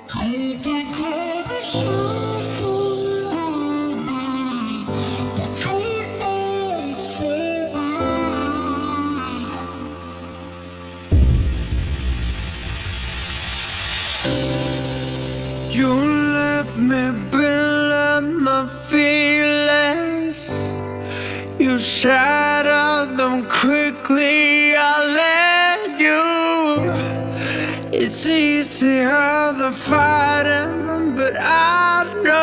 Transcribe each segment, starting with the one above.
You let me build up my feelings. You shatter them quickly, I let you. It's easier than fighting, but I know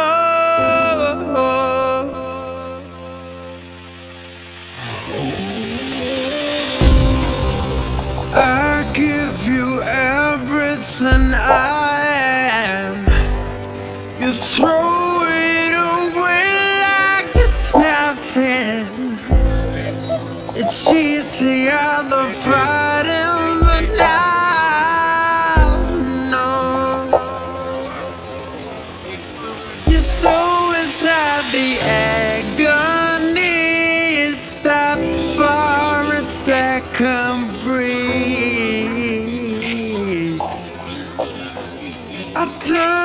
I give you everything I am. You throw it away like it's nothing. It's easier than fighting, but now no. You're so inside the agony. Stop for a second, breathe. I turn